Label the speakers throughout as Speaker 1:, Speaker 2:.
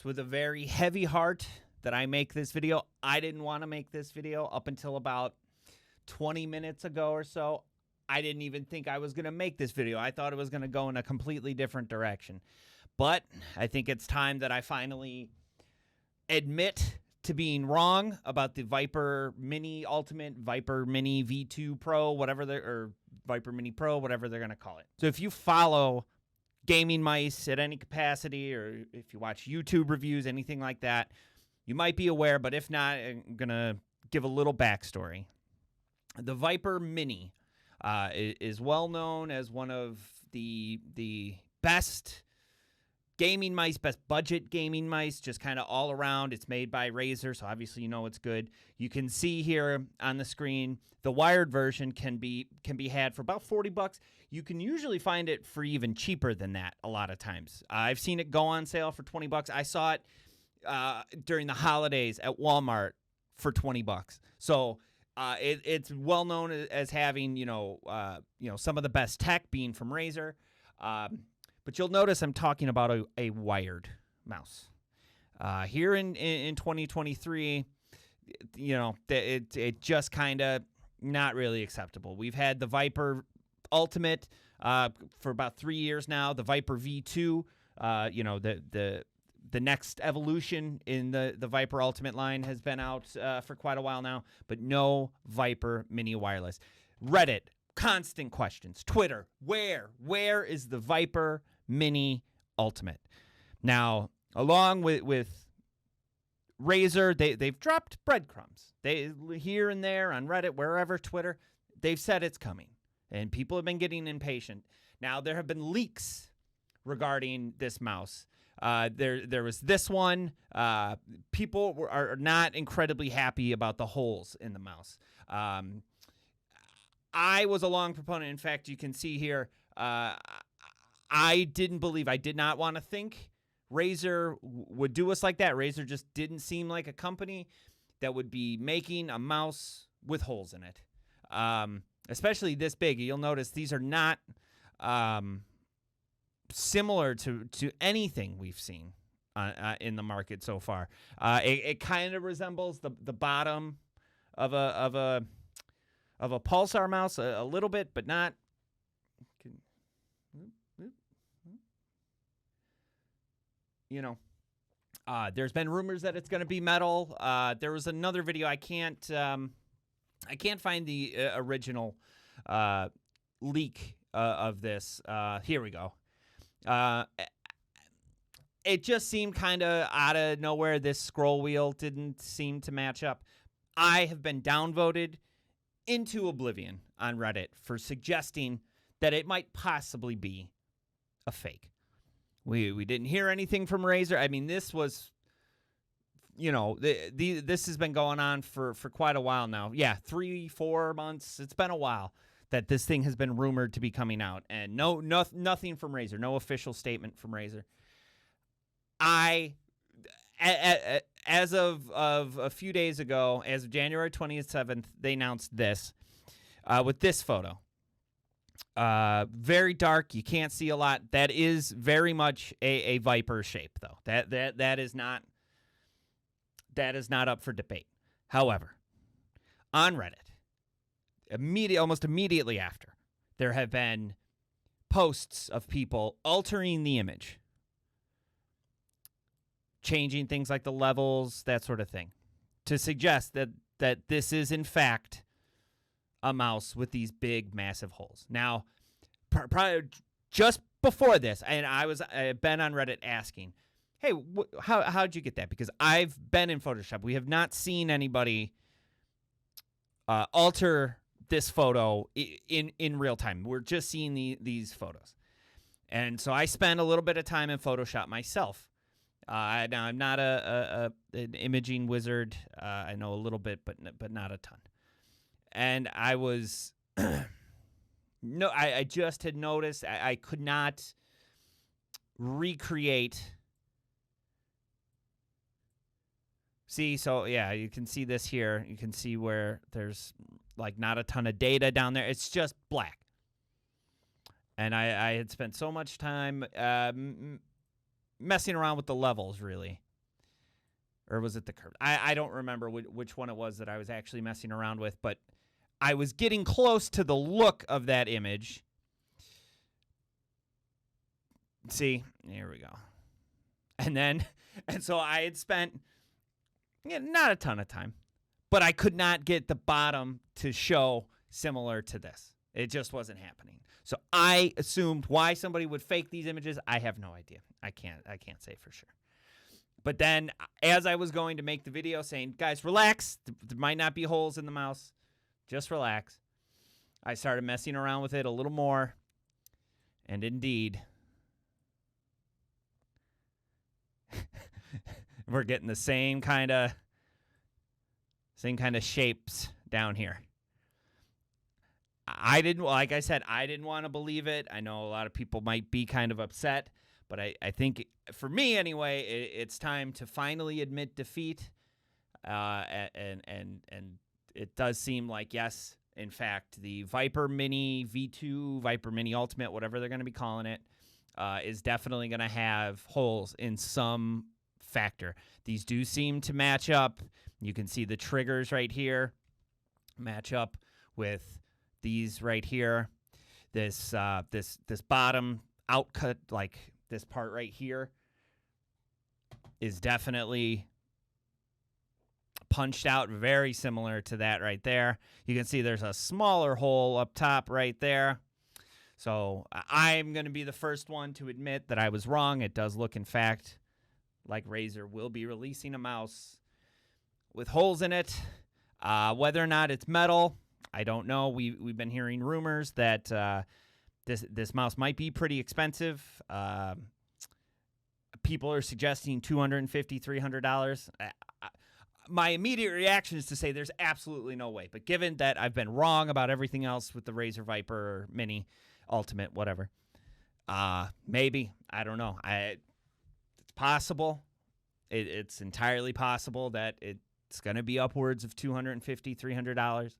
Speaker 1: It's with a very heavy heart that I make this video. I didn't want to make this video up until about 20 minutes ago or so. I didn't even think I was going to make this video. I thought it was going to go in a completely different direction. But I think it's time that I finally admit to being wrong about the Viper Mini Ultimate, Viper Mini V2 Pro, or Viper Mini Pro, whatever they're going to call it. So if you follow gaming mice at any capacity, or if you watch YouTube reviews, anything like that, you might be aware, but if not, I'm going to give a little backstory. The Viper Mini is well known as one of the best gaming mice, best budget gaming mice, just kind of all around. It's made by Razer, so obviously you know it's good. You can see here on the screen, the wired version can be had for about $40. You can usually find it for even cheaper than that a lot of times. I've seen it go on sale for $20. I saw it during the holidays at Walmart for $20. So it's well known as having some of the best tech, being from Razer. But you'll notice I'm talking about a wired mouse. Here in 2023, it just kind of not really acceptable. We've had the Viper Ultimate for about 3 years now. The Viper V2, the next evolution in the Viper Ultimate line has been out for quite a while now, but no Viper Mini Wireless. Reddit, constant questions. Twitter, where is the Viper Mini Ultimate? Now, along with Razer, they've dropped breadcrumbs. They here and there on Reddit, wherever, Twitter, they've said it's coming, and people have been getting impatient. Now, there have been leaks regarding this mouse. There was this one. People are not incredibly happy about the holes in the mouse. I was a long proponent. In fact, you can see here, I did not want to think Razer would do us like that. Razer just didn't seem like a company that would be making a mouse with holes in it, especially this big. You'll notice these are not similar to anything we've seen in the market so far. It kind of resembles the bottom of a Pulsar mouse a little bit, but not. There's been rumors that it's going to be metal. There was another video. I can't find the original leak of this. Here we go. It just seemed kind of out of nowhere. This scroll wheel didn't seem to match up. I have been downvoted into oblivion on Reddit for suggesting that it might possibly be a fake. We didn't hear anything from Razer. I mean, this was, this has been going on for quite a while now. Yeah, 3-4 months. It's been a while that this thing has been rumored to be coming out, and nothing from Razer, no official statement from Razer. As of a few days ago, as of January 27th, they announced this with this photo. Very dark. You can't see a lot. That is very much a Viper shape, though. That is not up for debate. However, on Reddit, almost immediately after, there have been posts of people altering the image, changing things like the levels, that sort of thing, to suggest that this is in fact a mouse with these big, massive holes. Now, prior, just before this, and I've been on Reddit asking, hey, how'd you get that? Because I've been in Photoshop. We have not seen anybody alter this photo in real time. We're just seeing these photos. And so I spent a little bit of time in Photoshop myself. Now, I'm not an imaging wizard. I know a little bit, but not a ton. And I was I just had noticed I could not recreate. See, so yeah, you can see this here. You can see where there's like not a ton of data down there. It's just black. And I had spent so much time messing around with the levels, really, or was it the curve? I don't remember which one it was that I was actually messing around with, but I was getting close to the look of that image. See, here we go. And so I had spent not a ton of time, but I could not get the bottom to show similar to this. It just wasn't happening. So I assumed why somebody would fake these images. I have no idea. I can't say for sure. But then as I was going to make the video saying, guys, relax. There might not be holes in the mouse. Just relax. I started messing around with it a little more. And indeed, we're getting the same kind of shapes down here. Like I said, I didn't want to believe it. I know a lot of people might be kind of upset, but I think for me anyway, it's time to finally admit defeat. And it does seem like, yes, in fact, the Viper Mini V2, Viper Mini Ultimate, whatever they're going to be calling it, is definitely going to have holes in some factor. These do seem to match up. You can see the triggers right here match up with these right here. This bottom outcut, like this part right here, is definitely punched out very similar to that right there. You can see there's a smaller hole up top right there. So I'm going to be the first one to admit that I was wrong. It does look, in fact, like Razer will be releasing a mouse with holes in it. Whether or not it's metal, I don't know. We've been hearing rumors that this mouse might be pretty expensive. People are suggesting $250, $300. My immediate reaction is to say there's absolutely no way. But given that I've been wrong about everything else with the Razer Viper Mini, Ultimate, whatever, maybe. I don't know. It's possible. It's entirely possible that it's going to be upwards of $250, $300.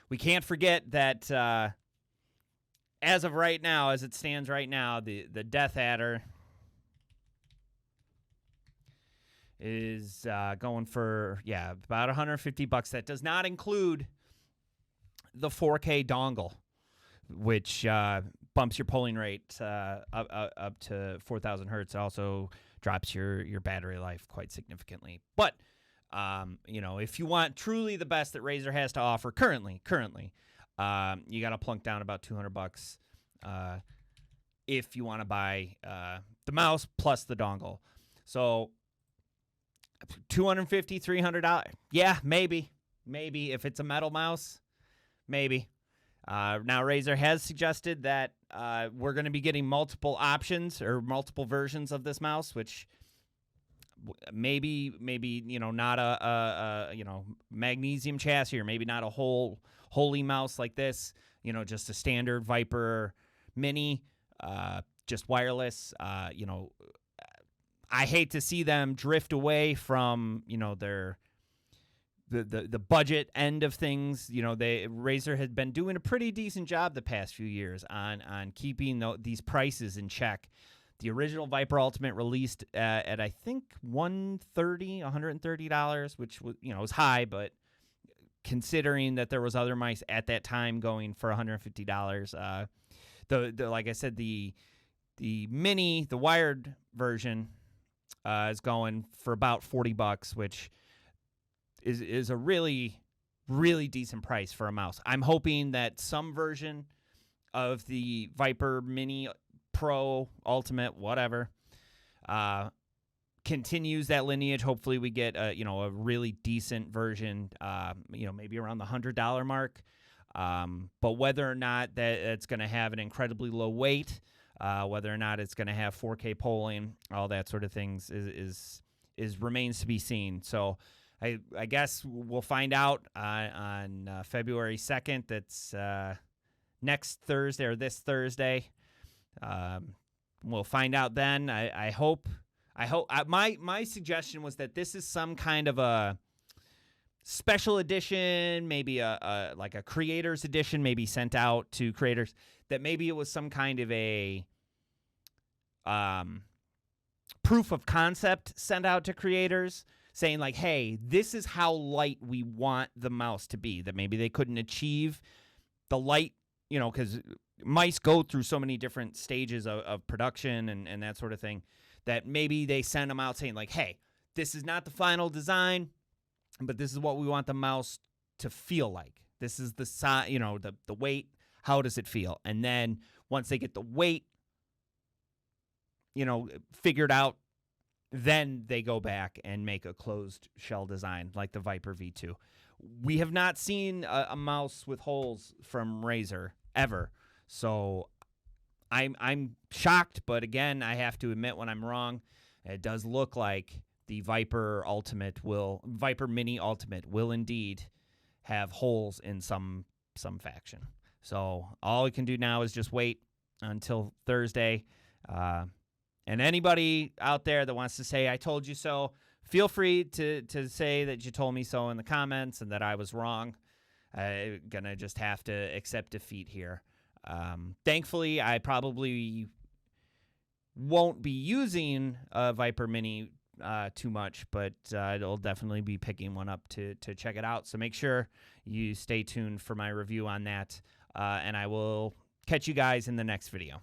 Speaker 1: We can't forget that as of right now, as it stands right now, the Death Adder is going for, about $150. That does not include the 4K dongle, which bumps your polling rate up to 4,000 hertz. It also drops your battery life quite significantly. But if you want truly the best that Razer has to offer currently, you got to plunk down about $200 if you want to buy the mouse plus the dongle. So $250, $300. Yeah, maybe if it's a metal mouse, maybe. Now Razer has suggested that we're going to be getting multiple options or multiple versions of this mouse, which maybe not a magnesium chassis, or maybe not a holy mouse like this, just a standard Viper Mini, just wireless. I hate to see them drift away from their the budget end of things. Razer had been doing a pretty decent job the past few years on keeping these prices in check. The original Viper Ultimate released at I think $130, which was high, but considering that there was other mice at that time going for $150, like I said, the Mini, the wired version, is going for about $40, which is a really, really decent price for a mouse. I'm hoping that some version of the Viper Mini Pro, Ultimate, whatever, continues that lineage. Hopefully we get a really decent version, maybe around the $100 mark. But whether or not that it's going to have an incredibly low weight, whether or not it's going to have 4K polling, all that sort of things is remains to be seen. So I guess we'll find out on February 2nd. That's next Thursday, or this Thursday. We'll find out then. I hope my suggestion was that this is some kind of a special edition, maybe a creators edition, maybe sent out to creators, that maybe it was some kind of a proof of concept sent out to creators, saying like, hey, this is how light we want the mouse to be, that maybe they couldn't achieve the light, because mice go through so many different stages of production and that sort of thing, that maybe they send them out saying like, hey, this is not the final design, but this is what we want the mouse to feel like. This is the size, the weight. How does it feel? And then once they get the weight, figured out, then they go back and make a closed shell design like the Viper V2. We have not seen a mouse with holes from Razer ever. So I'm shocked, but again, I have to admit when I'm wrong. It does look like the Viper Mini Ultimate will indeed have holes in some faction. So all we can do now is just wait until Thursday. And anybody out there that wants to say, I told you so, feel free to say that you told me so in the comments and that I was wrong. I'm going to just have to accept defeat here. Thankfully, I probably won't be using a Viper Mini too much, but I'll definitely be picking one up to check it out. So make sure you stay tuned for my review on that, and I will catch you guys in the next video.